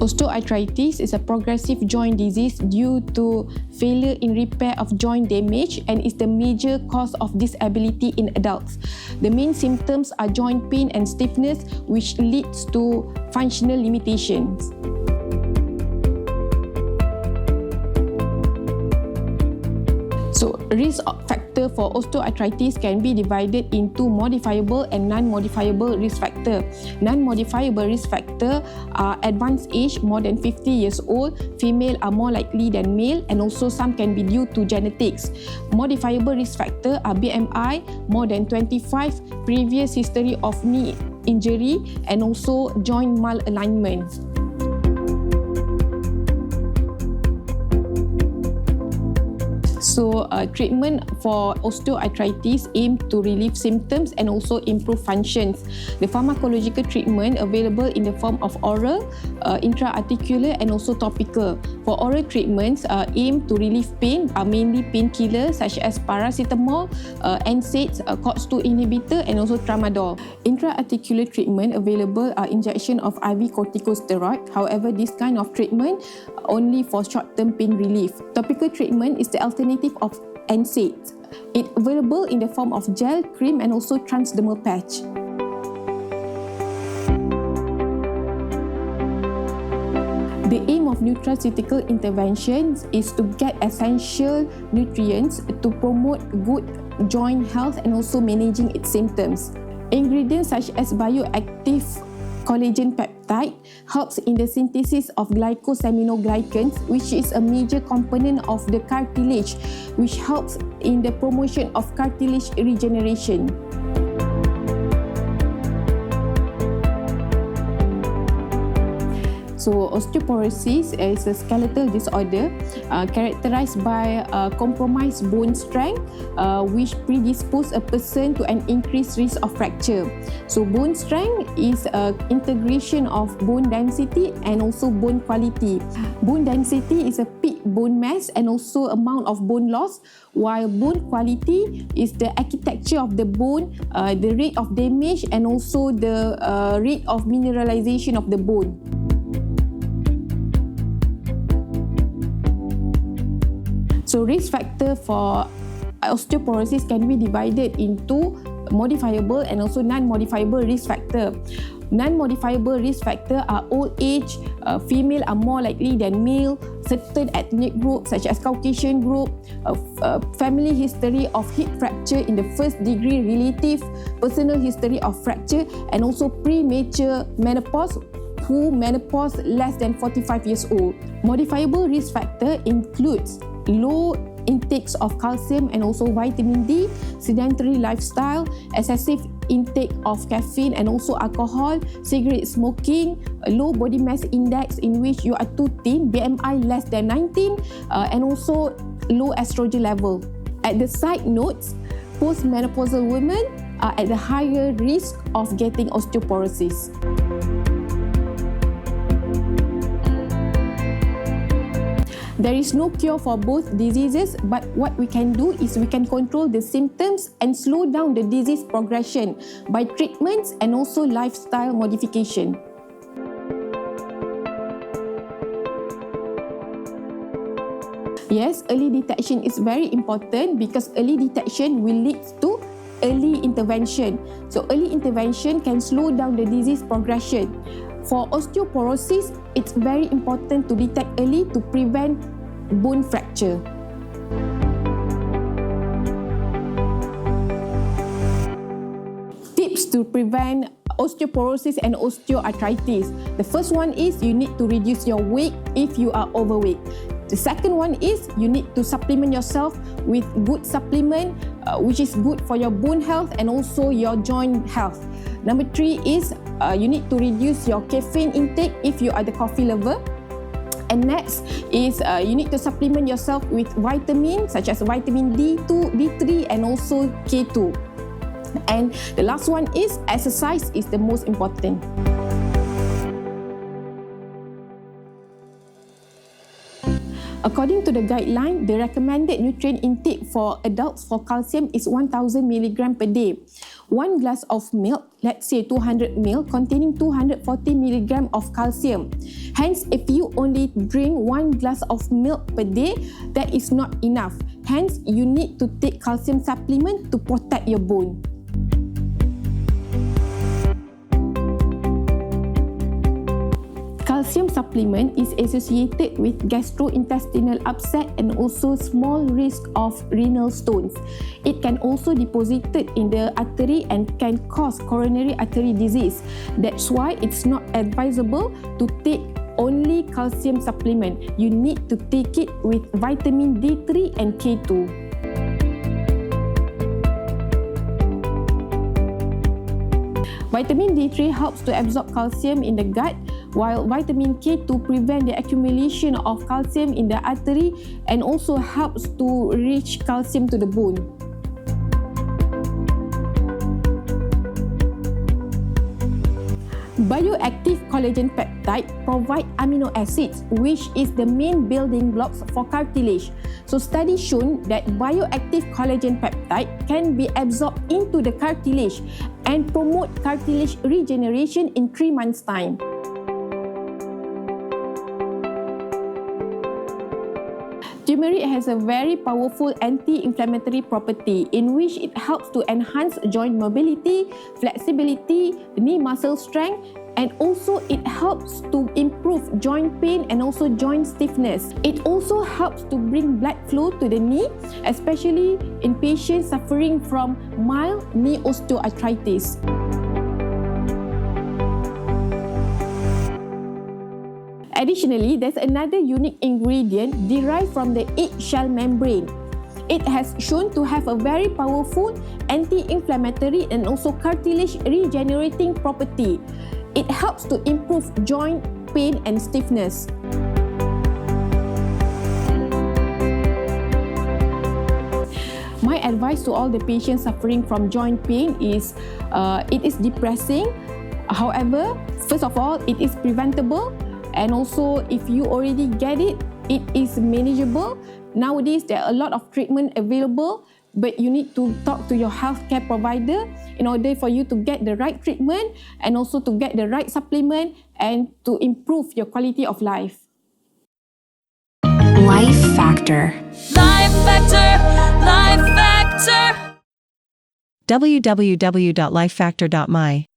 Osteoarthritis is a progressive joint disease due to failure in repair of joint damage and is the major cause of disability in adults. The main symptoms are joint pain and stiffness, which leads to functional limitations. So, risk factor for osteoarthritis can be divided into modifiable and non-modifiable risk factor. Non-modifiable risk factor are advanced age, more than 50 years old, female are more likely than male, and also some can be due to genetics. Modifiable risk factor are BMI, more than 25, previous history of knee injury, and also joint malalignment. So, treatment for osteoarthritis aim to relieve symptoms and also improve functions. The pharmacological treatment available in the form of oral, intra-articular and also topical. For oral treatments aim to relieve pain are mainly painkillers such as paracetamol, NSAIDs, COX-2 inhibitor and also tramadol. Intra-articular treatment available are injection of IV corticosteroid. However, this kind of treatment only for short-term pain relief. Topical treatment is the alternative of NSAIDs. It's available in the form of gel, cream and also transdermal patch. The aim of nutraceutical interventions is to get essential nutrients to promote good joint health and also managing its symptoms. Ingredients such as bioactive collagen peptide helps in the synthesis of glycosaminoglycans, which is a major component of the cartilage, which helps in the promotion of cartilage regeneration. So, osteoporosis is a skeletal disorder characterized by compromised bone strength, which predispose a person to an increased risk of fracture. So, bone strength is integration of bone density and also bone quality. Bone density is a peak bone mass and also amount of bone loss, while bone quality is the architecture of the bone, the rate of damage and also the rate of mineralization of the bone. So, risk factor for osteoporosis can be divided into modifiable and also non-modifiable risk factor. Non-modifiable risk factor are old age, female are more likely than male, certain ethnic groups such as Caucasian group, family history of hip fracture in the first degree relative, personal history of fracture and also premature menopause, who menopause less than 45 years old. Modifiable risk factor includes low intakes of calcium and also vitamin D, sedentary lifestyle, excessive intake of caffeine and also alcohol, cigarette smoking, low body mass index in which you are too thin, BMI less than 19, and also low estrogen level. At the side notes, postmenopausal women are at the higher risk of getting osteoporosis. There is no cure for both diseases, but what we can do is we can control the symptoms and slow down the disease progression by treatments and also lifestyle modification. Yes, early detection is very important because early detection will lead to early intervention. So, early intervention can slow down the disease progression. For osteoporosis, it's very important to detect early to prevent bone fracture. Tips to prevent osteoporosis and osteoarthritis. The first one is you need to reduce your weight if you are overweight. The second one is you need to supplement yourself with good supplement which is good for your bone health and also your joint health. Number 3 is you need to reduce your caffeine intake if you are the coffee lover. And next is you need to supplement yourself with vitamins such as vitamin D2, D3 and also K2. And the last one is exercise is the most important. According to the guideline, the recommended nutrient intake for adults for calcium is 1000 mg per day. One glass of milk, let's say 200 ml, containing 240 mg of calcium. Hence, if you only drink one glass of milk per day, that is not enough. Hence, you need to take calcium supplement to protect your bone. Calcium supplement is associated with gastrointestinal upset and also small risk of renal stones. It can also deposited in the artery and can cause coronary artery disease. That's why it's not advisable to take only calcium supplement. You need to take it with vitamin D3 and K2. Vitamin D3 helps to absorb calcium in the gut, while vitamin K2 prevent the accumulation of calcium in the artery and also helps to reach calcium to the bone. Bioactive collagen peptide provide amino acids, which is the main building blocks for cartilage. So studies shown that bioactive collagen peptide can be absorbed into the cartilage and promote cartilage regeneration in 3 months' time. Turmeric has a very powerful anti-inflammatory property in which it helps to enhance joint mobility, flexibility, knee muscle strength, and also it helps to improve joint pain and also joint stiffness. It also helps to bring blood flow to the knee, especially in patients suffering from mild knee osteoarthritis. Additionally, there's another unique ingredient derived from the eggshell membrane. It has shown to have a very powerful anti-inflammatory and also cartilage regenerating property. It helps to improve joint pain and stiffness. My advice to all the patients suffering from joint pain is it is depressing. However, first of all, it is preventable. And also, if you already get it, it is manageable. Nowadays, there are a lot of treatment available, but you need to talk to your healthcare provider in order for you to get the right treatment and also to get the right supplement and to improve your quality of life. Life Factor. Life Factor. Life Factor. www.lifefactor.my